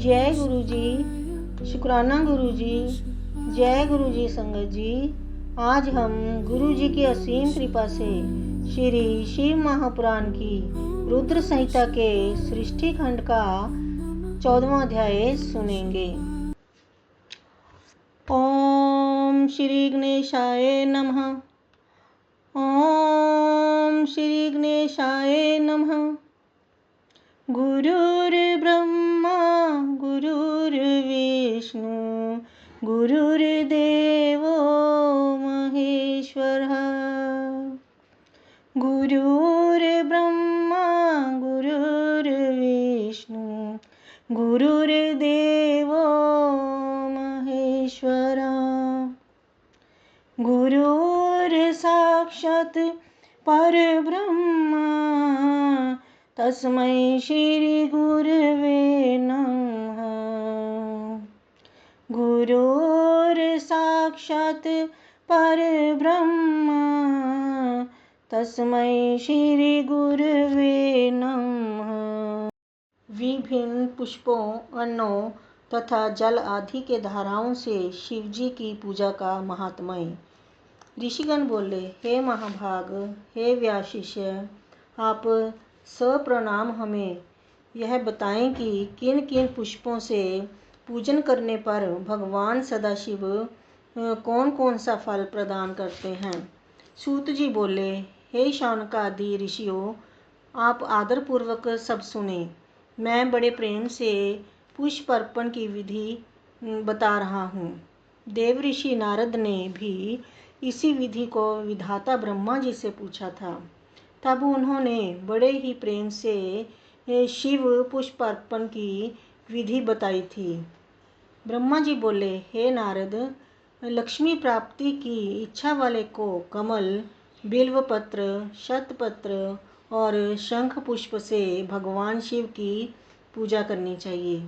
जय गुरु जी, शुक्राना गुरु जी, जय गुरु जी संगत जी। आज हम गुरु जी की असीम कृपा से श्री शिव महापुराण की रुद्र संहिता के सृष्टि खंड का 14वां अध्याय सुनेंगे। ओम श्री गणेशाय नमः। ओम श्री गणेशाय नमः। गुरुर्ब्रह्मा गुरुर्विष्णु गुरुर्देवो महेश्वरः। गुरुर्ब्रह्मा गुरुर्विष्णु गुरुर्देवो महेश्वरः। गुरुर्साक्षात् परब्रह्म तस्मै श्री गुरवे नमः। गुरुर्साक्षात् परब्रह्म तस्मै श्री गुरवे नमः। विभिन्न पुष्पों, अन्नों तथा जल आदि के धाराओं से शिवजी की पूजा का महात्म्य। ऋषिगण बोले, हे महाभाग, हे व्याशिष्य, आप सप्रणाम हमें यह बताएं कि किन किन पुष्पों से पूजन करने पर भगवान सदाशिव कौन कौन सा फल प्रदान करते हैं। सूत जी बोले, हे शौनकादि ऋषियों, आप आदरपूर्वक सब सुने। मैं बड़े प्रेम से पुष्प अर्पण की विधि बता रहा हूँ। देव ऋषि नारद ने भी इसी विधि को विधाता ब्रह्मा जी से पूछा था। तब उन्होंने बड़े ही प्रेम से शिव पुष्प अर्पण की विधि बताई थी। ब्रह्मा जी बोले, हे नारद, लक्ष्मी प्राप्ति की इच्छा वाले को कमल, बिल्वपत्र, शतपत्र और शंख पुष्प से भगवान शिव की पूजा करनी चाहिए।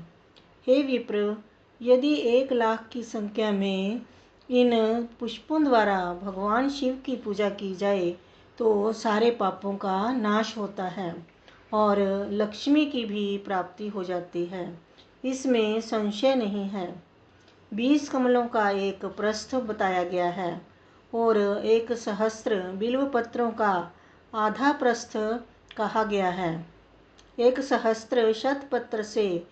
हे विप्र, यदि 1,00,000 की संख्या में इन पुष्पों द्वारा भगवान शिव की पूजा की जाए तो सारे पापों का नाश होता है और लक्ष्मी की भी प्राप्ति हो जाती है, इसमें संशय नहीं है। 20 कमलों का एक प्रस्थ बताया गया है और 1,000 बिल्वपत्रों का आधा प्रस्थ कहा गया है। 1,000 शतपत्र से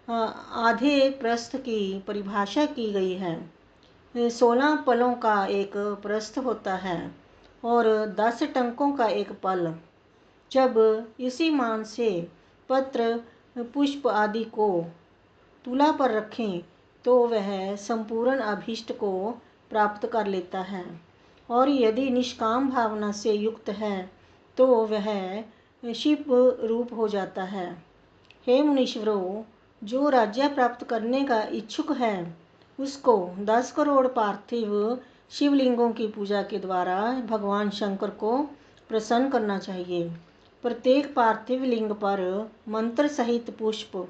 आधे प्रस्थ की परिभाषा की गई है। 16 पलों का एक प्रस्थ होता है और 10 टंकों का एक पल। जब इसी मान से पत्र, पुष्प आदि को तुला पर रखें तो वह संपूर्ण अभीष्ट को प्राप्त कर लेता है, और यदि निष्काम भावना से युक्त है तो वह शिव रूप हो जाता है। हे मुनीश्वरों, जो राज्य प्राप्त करने का इच्छुक है उसको 10 करोड़ पार्थिव शिवलिंगों की पूजा के द्वारा भगवान शंकर को प्रसन्न करना चाहिए। प्रत्येक पार्थिव लिंग पर मंत्र सहित पुष्प,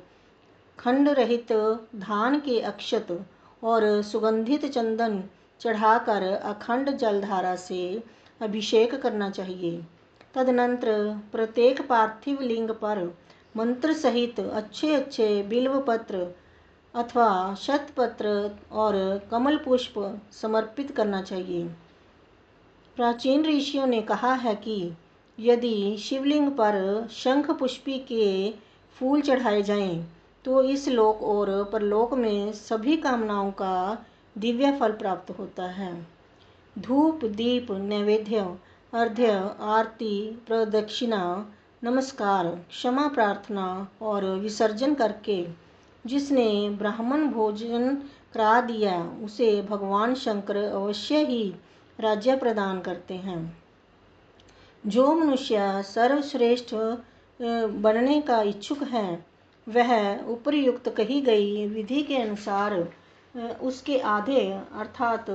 खंड रहित धान के अक्षत और सुगंधित चंदन चढ़ाकर अखंड जलधारा से अभिषेक करना चाहिए। तदनंतर प्रत्येक पार्थिव लिंग पर मंत्र सहित अच्छे अच्छे बिल्वपत्र अथवा शतपत्र और कमल पुष्प समर्पित करना चाहिए। प्राचीन ऋषियों ने कहा है कि यदि शिवलिंग पर शंख पुष्पी के फूल चढ़ाए जाएं तो इस लोक और परलोक में सभी कामनाओं का दिव्य फल प्राप्त होता है। धूप, दीप, नैवेद्य, अर्घ्य, आरती, प्रदक्षिणा, नमस्कार, क्षमा प्रार्थना और विसर्जन करके जिसने ब्राह्मण भोजन करा दिया उसे भगवान शंकर अवश्य ही राज्य प्रदान करते हैं। जो मनुष्य सर्वश्रेष्ठ बनने का इच्छुक है वह उपर्युक्त कही गई विधि के अनुसार उसके आधे अर्थात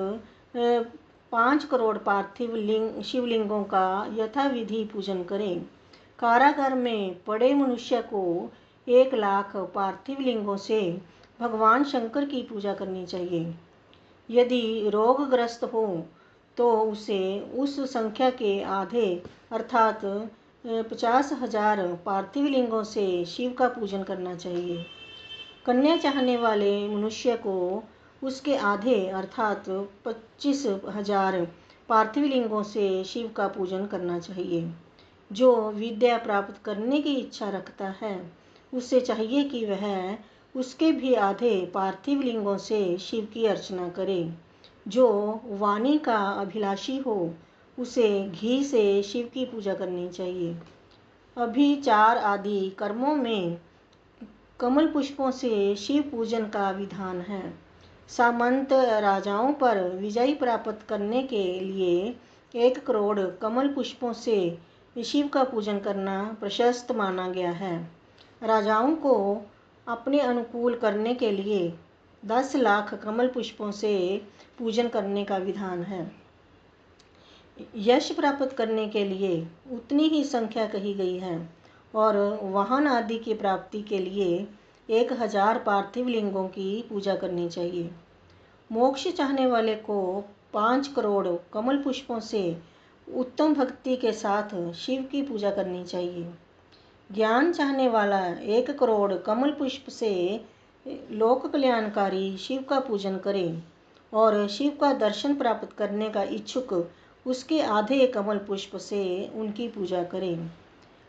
5 करोड़ पार्थिव शिवलिंगों का यथाविधि पूजन करे। कारागार में पड़े मनुष्य को 1,00,000 पार्थिव लिंगों से भगवान शंकर की पूजा करनी चाहिए। यदि रोगग्रस्त हो तो उसे उस संख्या के आधे अर्थात 50,000 पार्थिव लिंगों से शिव का पूजन करना चाहिए। कन्या चाहने वाले मनुष्य को उसके आधे अर्थात 25,000 पार्थिव लिंगों से शिव का पूजन करना चाहिए। जो विद्या प्राप्त करने की इच्छा रखता है उससे चाहिए कि वह उसके भी आधे पार्थिव लिंगों से शिव की अर्चना करे। जो वाणी का अभिलाषी हो उसे घी से शिव की पूजा करनी चाहिए। अभिचार आदि कर्मों में कमल पुष्पों से शिव पूजन का विधान है। सामंत राजाओं पर विजय प्राप्त करने के लिए 1 करोड़ कमल पुष्पों से शिव का पूजन करना प्रशस्त माना गया है। राजाओं को अपने अनुकूल करने के लिए 10 लाख कमल पुष्पों से पूजन करने का विधान है। यश प्राप्त करने के लिए उतनी ही संख्या कही गई है और वाहन आदि की प्राप्ति के लिए 1000 पार्थिव लिंगों की पूजा करनी चाहिए। मोक्ष चाहने वाले को 5 करोड़ कमल पुष्पों से उत्तम भक्ति के साथ शिव की पूजा करनी चाहिए। ज्ञान चाहने वाला 1 करोड़ कमल पुष्प से लोक कल्याणकारी शिव का पूजन करे और शिव का दर्शन प्राप्त करने का इच्छुक उसके आधे कमल पुष्प से उनकी पूजा करे।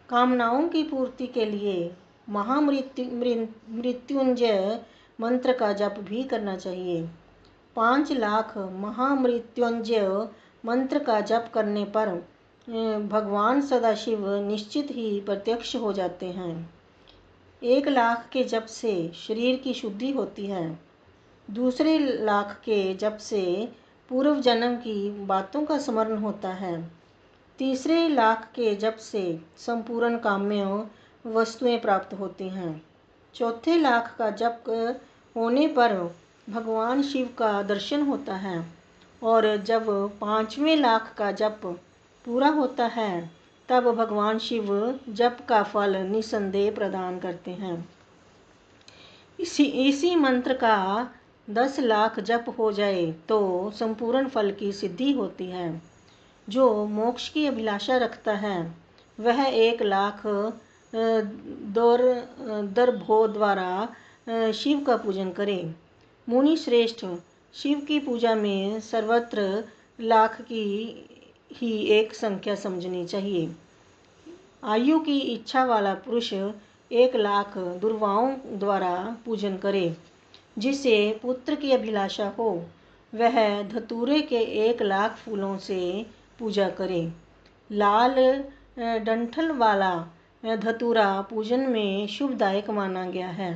कामनाओं की पूर्ति के लिए मृत्युंजय मंत्र का जप भी करना चाहिए। 5 लाख महामृत्युंजय मंत्र का जप करने पर भगवान सदाशिव निश्चित ही प्रत्यक्ष हो जाते हैं। 1 लाख के जप से शरीर की शुद्धि होती है। दूसरे लाख के जप से पूर्व जन्म की बातों का स्मरण होता है। तीसरे लाख के जप से संपूर्ण काम्य वस्तुएं प्राप्त होती हैं। चौथे लाख का जप होने पर भगवान शिव का दर्शन होता है और जब 5वें लाख का जप पूरा होता है तब भगवान शिव जप का फल निसंदेह प्रदान करते हैं। इसी मंत्र का 10 लाख जप हो जाए तो संपूर्ण फल की सिद्धि होती है। जो मोक्ष की अभिलाषा रखता है वह 1 लाख दर्भों द्वारा शिव का पूजन करे। मुनि श्रेष्ठ, शिव की पूजा में सर्वत्र लाख की ही एक संख्या समझनी चाहिए। आयु की इच्छा वाला पुरुष 1 लाख दुर्वाओं द्वारा पूजन करे। जिसे पुत्र की अभिलाषा हो वह धतूरे के 1 लाख फूलों से पूजा करे। लाल डंठल वाला धतूरा पूजन में शुभदायक माना गया है।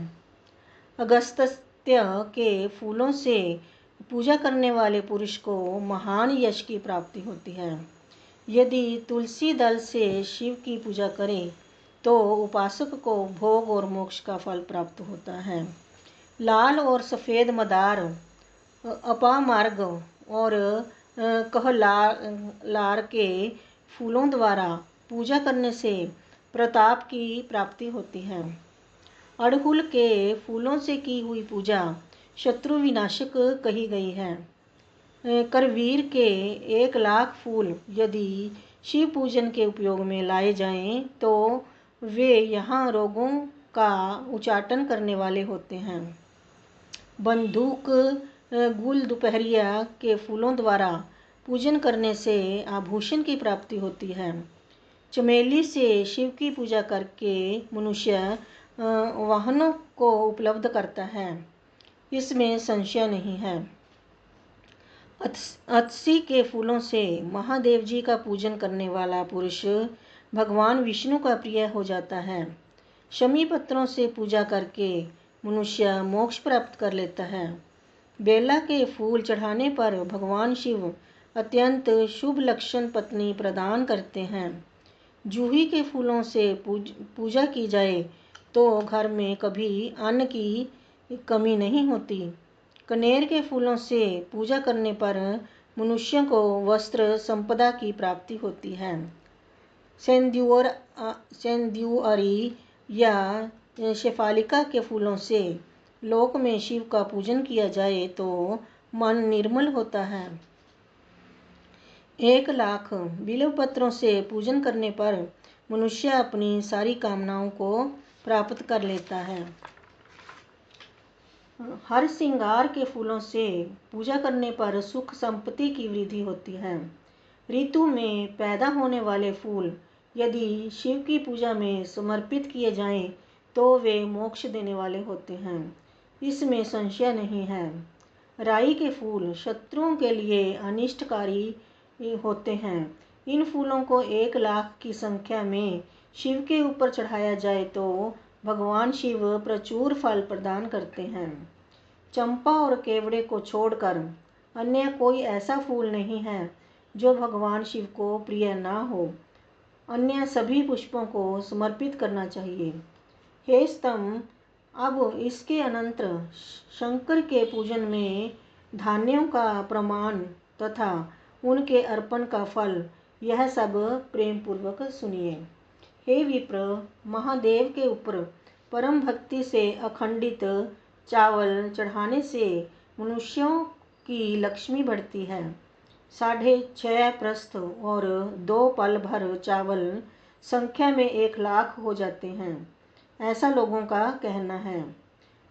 अगस्त्य के फूलों से पूजा करने वाले पुरुष को महान यश की प्राप्ति होती है। यदि तुलसी दल से शिव की पूजा करें तो उपासक को भोग और मोक्ष का फल प्राप्त होता है। लाल और सफ़ेद मदार, अपामार्ग और कहलार के फूलों द्वारा पूजा करने से प्रताप की प्राप्ति होती है। अड़हुल के फूलों से की हुई पूजा शत्रु विनाशक कही गई है। करवीर के 1 लाख फूल यदि शिव पूजन के उपयोग में लाए जाएं तो वे यहाँ रोगों का उच्चाटन करने वाले होते हैं। बंदूक गुल दोपहरिया के फूलों द्वारा पूजन करने से आभूषण की प्राप्ति होती है। चमेली से शिव की पूजा करके मनुष्य वाहनों को उपलब्ध करता है, इसमें संशय नहीं है। अतसी के फूलों से महादेव जी का पूजन करने वाला पुरुष भगवान विष्णु का प्रिय हो जाता है। शमी पत्रों से पूजा करके मनुष्य मोक्ष प्राप्त कर लेता है। बेला के फूल चढ़ाने पर भगवान शिव अत्यंत शुभ लक्षण पत्नी प्रदान करते हैं। जूही के फूलों से पूजा की जाए तो घर में कभी अन्न की कमी नहीं होती। कनेर के फूलों से पूजा करने पर मनुष्यों को वस्त्र संपदा की प्राप्ति होती है। सेंदुअरी या शेफालिका के फूलों से लोक में शिव का पूजन किया जाए तो मन निर्मल होता है। 1 लाख बिल्व पत्रों से पूजन करने पर मनुष्य अपनी सारी कामनाओं को प्राप्त कर लेता है। हर श्रृंगार के फूलों से पूजा करने पर सुख संपत्ति की वृद्धि होती है। ऋतु में पैदा होने वाले फूल यदि शिव की पूजा में समर्पित किए जाएं तो वे मोक्ष देने वाले होते हैं, इसमें संशय नहीं है। राई के फूल शत्रुओं के लिए अनिष्टकारी होते हैं। इन फूलों को 1,00,000 की संख्या में शिव के ऊपर चढ़ाया जाए तो भगवान शिव प्रचुर फल प्रदान करते हैं। चंपा और केवड़े को छोड़कर अन्य कोई ऐसा फूल नहीं है जो भगवान शिव को प्रिय ना हो। अन्य सभी पुष्पों को समर्पित करना चाहिए। हे स्तंभ, अब इसके अनंतर शंकर के पूजन में धान्यों का प्रमाण तथा उनके अर्पण का फल, यह सब प्रेम पूर्वक सुनिए। हे विप्र, महादेव के ऊपर परम भक्ति से अखंडित चावल चढ़ाने से मनुष्यों की लक्ष्मी बढ़ती है। 6.5 प्रस्थ और 2 पल भर चावल संख्या में 1,00,000 हो जाते हैं, ऐसा लोगों का कहना है।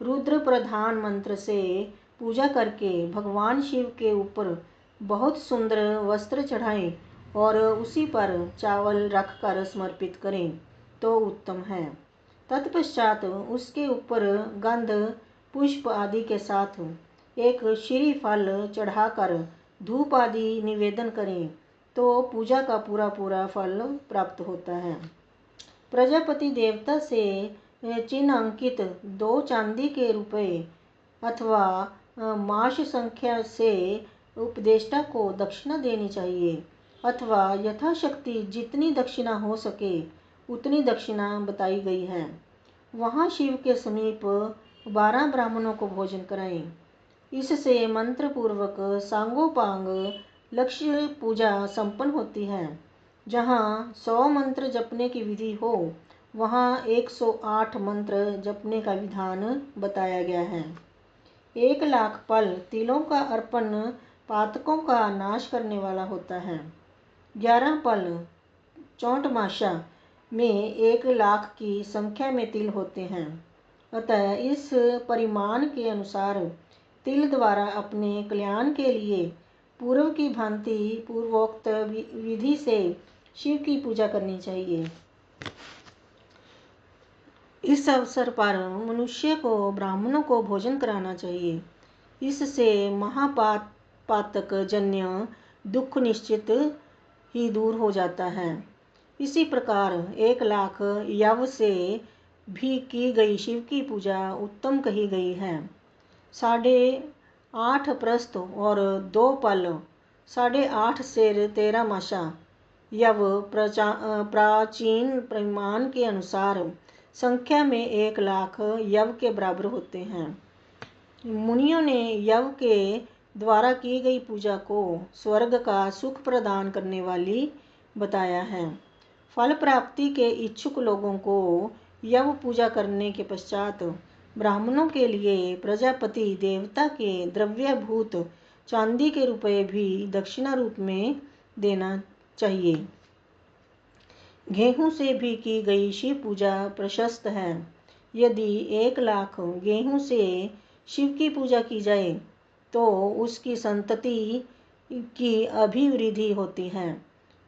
रुद्र प्रधान मंत्र से पूजा करके भगवान शिव के ऊपर बहुत सुंदर वस्त्र चढ़ाएं और उसी पर चावल रखकर समर्पित करें तो उत्तम है। तत्पश्चात उसके ऊपर गंध पुष्प आदि के साथ एक श्री फल चढ़ाकर धूप आदि निवेदन करें तो पूजा का पूरा पूरा फल प्राप्त होता है। प्रजापति देवता से चिन्ह अंकित 2 चांदी के रुपए अथवा मास संख्या से उपदेष्टा को दक्षिणा देनी चाहिए, अथवा यथाशक्ति जितनी दक्षिणा हो सके उतनी दक्षिणा बताई गई है। वहाँ शिव के समीप 12 ब्राह्मणों को भोजन कराएं। इससे मंत्र पूर्वक सांगोपांग लक्ष्य पूजा संपन्न होती है। जहाँ 100 मंत्र जपने की विधि हो वहाँ 108 मंत्र जपने का विधान बताया गया है। 1,00,000 पल तिलों का अर्पण पातकों का नाश करने वाला होता है। 11 पल चौंटमाशा में 1,00,000 की संख्या में तिल होते हैं। अतः इस परिमाण के अनुसार तिल द्वारा अपने कल्याण के लिए पूर्व की भांति पूर्वोक्त विधि से शिव की पूजा करनी चाहिए। इस अवसर पर मनुष्य को ब्राह्मणों को भोजन कराना चाहिए। इससे महापातक जन्य दुख निश्चित ही दूर हो जाता है। इसी प्रकार 1,00,000 यव से भी की गई शिव की पूजा उत्तम कही गई है। 8.5 प्रस्थ और 2 पल 8.5 सेर 13 मासा यव प्राचीन परिमाण के अनुसार संख्या में 1,00,000 यव के बराबर होते हैं। मुनियों ने यव के द्वारा की गई पूजा को स्वर्ग का सुख प्रदान करने वाली बताया है। फल प्राप्ति के इच्छुक लोगों को यव पूजा करने के पश्चात ब्राह्मणों के लिए प्रजापति देवता के द्रव्यभूत चांदी के रुपए भी दक्षिणा रूप में देना चाहिए। गेहूं से भी की गई शिव पूजा प्रशस्त है। यदि 1,00,000 गेहूं से शिव की पूजा की जाए तो उसकी संतति की अभिवृद्धि होती है।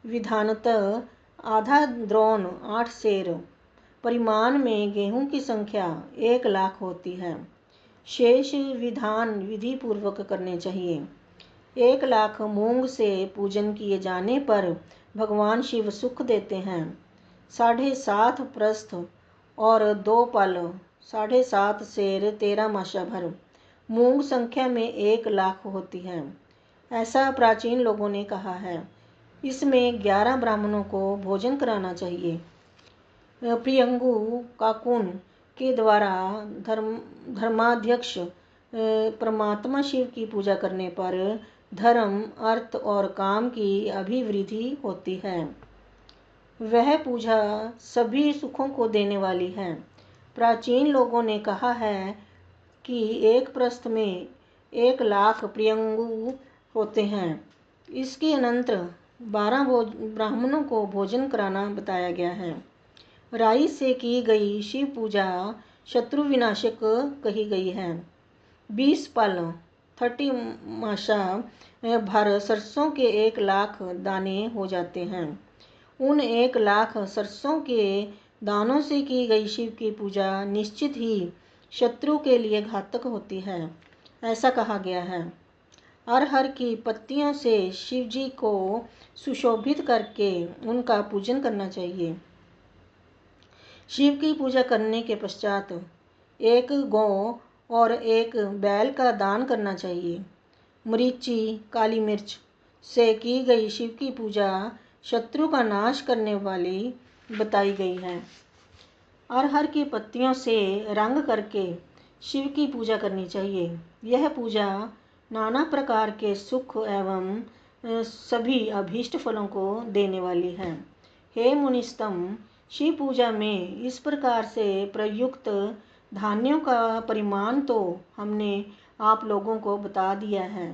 विधानतः आधा द्रोण 8 सेर परिमाण में गेहूं की संख्या 1,00,000 होती है। शेष विधान विधि पूर्वक करने चाहिए। 1,00,000 मूंग से पूजन किए जाने पर भगवान शिव सुख देते हैं। 7.5 प्रस्थ और 2 पल 7.5 सेर 13 मासा भर मूंग संख्या में 1,00,000 होती है, ऐसा प्राचीन लोगों ने कहा है। इसमें 11 ब्राह्मणों को भोजन कराना चाहिए। प्रियंगु काकुन के द्वारा धर्माध्यक्ष परमात्मा शिव की पूजा करने पर धर्म, अर्थ और काम की अभिवृद्धि होती है। वह पूजा सभी सुखों को देने वाली है। प्राचीन लोगों ने कहा है कि एक प्रस्थ में 1,00,000 प्रियंगु होते हैं। इसके अनंतर 12 ब्राह्मणों को भोजन कराना बताया गया है। राई से की गई शिव पूजा शत्रु विनाशक कही गई है। 20 पल 30 माशा भर सरसों के 1 लाख दाने हो जाते हैं। उन 1 लाख सरसों के दानों से की गई शिव की पूजा निश्चित ही शत्रु के लिए घातक होती है। ऐसा कहा गया है। अरहर की पत्तियों से शिव जी को सुशोभित करके उनका पूजन करना चाहिए। शिव की पूजा करने के पश्चात 1 गौ और 1 बैल का दान करना चाहिए। मरीची काली मिर्च से की गई शिव की पूजा शत्रु का नाश करने वाली बताई गई है। अरहर की पत्तियों से रंग करके शिव की पूजा करनी चाहिए। यह पूजा नाना प्रकार के सुख एवं सभी अभीष्ट फलों को देने वाली है। हे मुनिस्तम, शिव पूजा में इस प्रकार से प्रयुक्त धान्यों का परिमाण तो हमने आप लोगों को बता दिया है।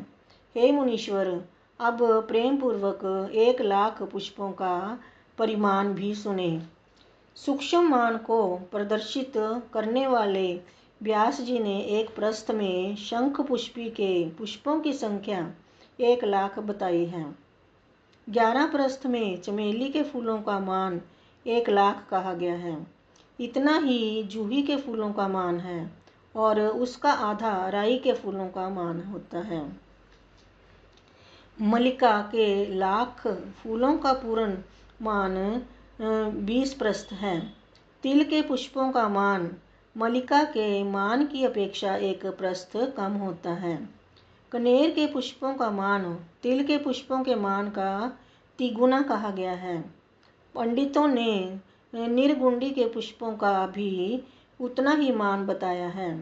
हे मुनीश्वर, अब प्रेम पूर्वक 1 लाख पुष्पों का परिमाण भी सुने। सूक्ष्म मान को प्रदर्शित करने वाले व्यास जी ने एक प्रस्थ में शंख पुष्पी के पुष्पों की संख्या 1 लाख बताई है। 11 प्रस्थ में चमेली के फूलों का मान 1 लाख कहा गया है। इतना ही जूही के फूलों का मान है और उसका आधा राई के फूलों का मान होता है। मल्लिका के लाख फूलों का पूर्ण मान 20 प्रस्थ है। तिल के पुष्पों का मान मल्लिका के मान की अपेक्षा 1 प्रस्थ कम होता है। कनेर के पुष्पों का मान तिल के पुष्पों के मान का तिगुना कहा गया है। पंडितों ने निर्गुंडी के पुष्पों का भी उतना ही मान बताया है।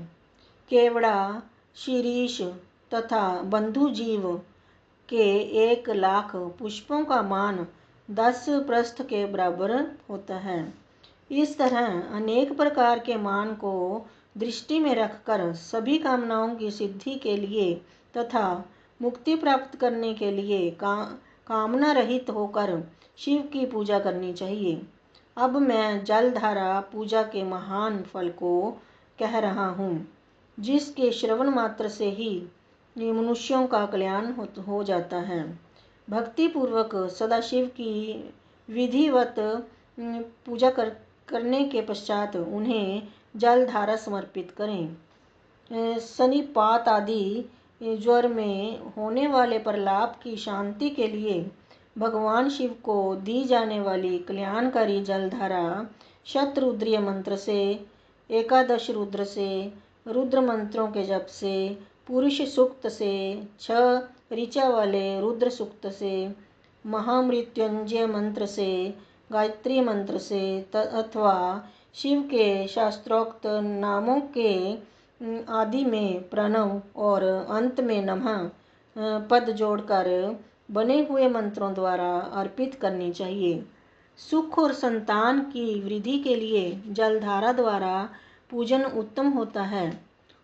केवड़ा, शीरीष तथा बंधु जीव के 1 लाख पुष्पों का मान 10 प्रस्थ के बराबर होता है। इस तरह अनेक प्रकार के मान को दृष्टि में रखकर सभी कामनाओं की सिद्धि के लिए तथा मुक्ति प्राप्त करने के लिए कामना रहित होकर शिव की पूजा करनी चाहिए। अब मैं जलधारा पूजा के महान फल को कह रहा हूँ, जिसके श्रवण मात्र से ही मनुष्यों का कल्याण हो जाता है। भक्ति पूर्वक सदाशिव की विधिवत पूजा करने के पश्चात उन्हें जलधारा समर्पित करें। सनिपात आदि ज्वर में होने वाले प्रलाप की शांति के लिए भगवान शिव को दी जाने वाली कल्याणकारी जलधारा शतरुद्रीय मंत्र से, 11 रुद्र से, रुद्र मंत्रों के जप से, पुरुष सूक्त से, 6 ऋचा वाले रुद्र सूक्त से, महामृत्युंजय मंत्र से, गायत्री मंत्र से अथवा शिव के शास्त्रोक्त नामों के आदि में प्रणव और अंत में नमः पद जोड़कर बने हुए मंत्रों द्वारा अर्पित करनी चाहिए। सुख और संतान की वृद्धि के लिए जलधारा द्वारा पूजन उत्तम होता है।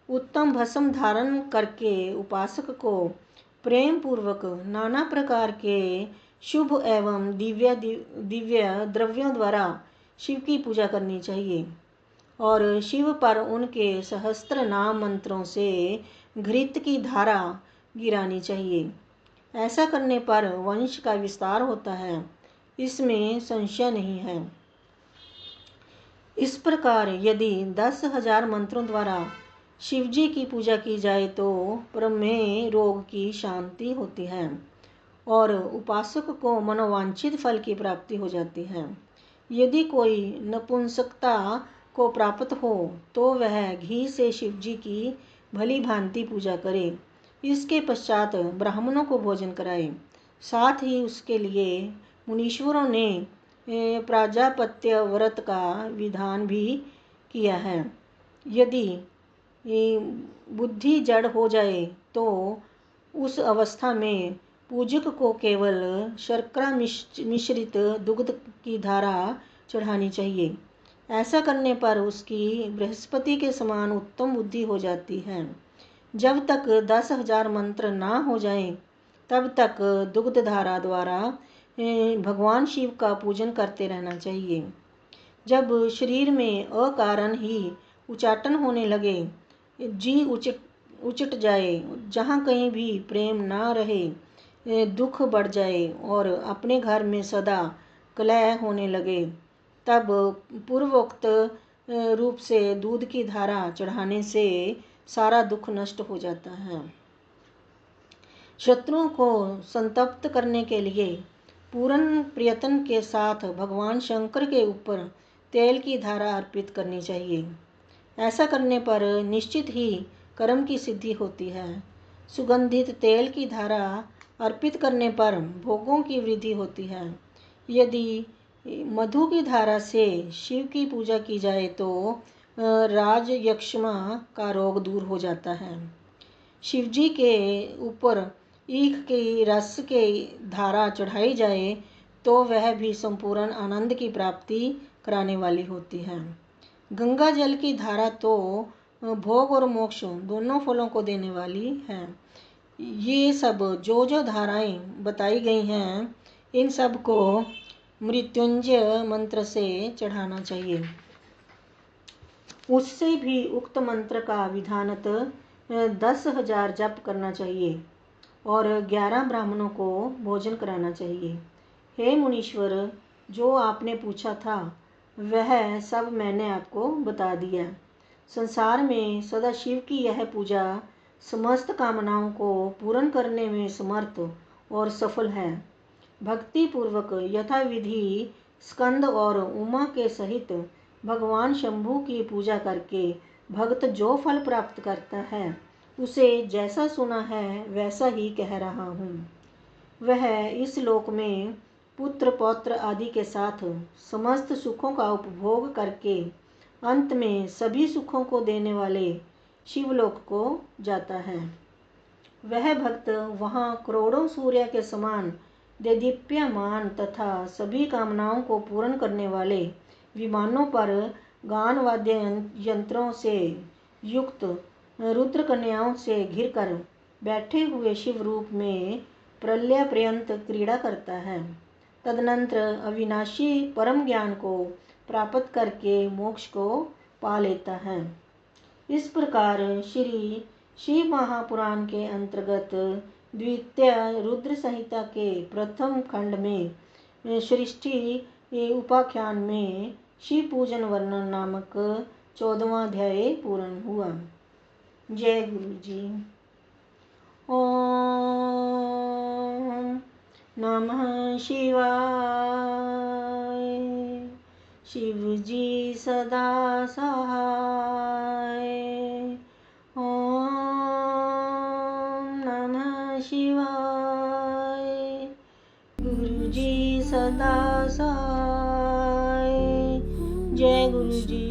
उत्तम भस्म धारण करके उपासक को प्रेम पूर्वक नाना प्रकार के शुभ एवं दिव्य द्रव्यों द्वारा शिव की पूजा करनी चाहिए और शिव पर उनके सहस्त्र नाम मंत्रों से घृत की धारा गिरानी चाहिए। ऐसा करने पर वंश का विस्तार होता है, इसमें संशय नहीं है। इस प्रकार यदि 10,000 मंत्रों द्वारा शिवजी की पूजा की जाए तो प्रमेह रोग की शांति होती है और उपासक को मनोवांछित फल की प्राप्ति हो जाती है। यदि कोई नपुंसकता को प्राप्त हो तो वह घी से शिवजी की भली भांति पूजा करे। इसके पश्चात ब्राह्मणों को भोजन कराए। साथ ही उसके लिए मुनीश्वरों ने प्राजापत्य व्रत का विधान भी किया है। यदि बुद्धि जड़ हो जाए तो उस अवस्था में पूजक को केवल शर्करा मिश्रित दुग्ध की धारा चढ़ानी चाहिए। ऐसा करने पर उसकी बृहस्पति के समान उत्तम बुद्धि हो जाती है। जब तक 10,000 मंत्र ना हो जाएं, तब तक दुग्ध धारा द्वारा भगवान शिव का पूजन करते रहना चाहिए। जब शरीर में अकारण ही उचाटन होने लगे, जी उचट जाए, जहाँ कहीं भी प्रेम ना रहे, दुख बढ़ जाए और अपने घर में सदा कलह होने लगे, तब पूर्वोक्त रूप से दूध की धारा चढ़ाने से सारा दुख नष्ट हो जाता है। शत्रुओं को संतप्त करने के लिए पूर्ण प्रयत्न के साथ भगवान शंकर के ऊपर तेल की धारा अर्पित करनी चाहिए। ऐसा करने पर निश्चित ही कर्म की सिद्धि होती है। सुगंधित तेल की धारा अर्पित करने पर भोगों की वृद्धि होती है। यदि मधु की धारा से शिव की पूजा की जाए तो राजयक्ष्मा का रोग दूर हो जाता है। शिवजी के ऊपर ईख की रस के धारा चढ़ाई जाए तो वह भी संपूर्ण आनंद की प्राप्ति कराने वाली होती है। गंगा जल की धारा तो भोग और मोक्ष दोनों फलों को देने वाली है। ये सब जो धाराएं बताई गई हैं, इन सब को मृत्युंजय मंत्र से चढ़ाना चाहिए। उससे भी उक्त मंत्र का विधानतः 10,000 जप करना चाहिए और 11 ब्राह्मणों को भोजन कराना चाहिए। हे मुनीश्वर, जो आपने पूछा था वह सब मैंने आपको बता दिया। संसार में सदाशिव की यह पूजा समस्त कामनाओं को पूर्ण करने में समर्थ और सफल है। भक्ति पूर्वक यथाविधि स्कंद और उमा के सहित भगवान शंभु की पूजा करके भक्त जो फल प्राप्त करता है, उसे जैसा सुना है वैसा ही कह रहा हूँ। वह इस लोक में पुत्र पौत्र आदि के साथ समस्त सुखों का उपभोग करके अंत में सभी सुखों को देने वाले शिवलोक को जाता है। वह भक्त वहाँ करोड़ों सूर्य के समान देदीप्यमान तथा सभी कामनाओं को पूर्ण करने वाले विमानों पर गान वाद्य यंत्रों से युक्त रुद्र कन्याओं से घिरकर बैठे हुए शिव रूप में प्रलय पर्यंत क्रीड़ा करता है। तदनंतर अविनाशी परम ज्ञान को प्राप्त करके मोक्ष को पा लेता है। इस प्रकार श्री शिव महापुराण के अंतर्गत द्वितीय रुद्र संहिता के प्रथम खंड में सृष्टि उपाख्यान में शिव पूजन वर्णन नामक 14वां अध्याय पूर्ण हुआ। जय गुरु जी। ओम नमः शिवाय। शिव जी सदा सहाय। ओम नमः शिवाय। गुरु जी सदा सहाय। जय गुरु जी।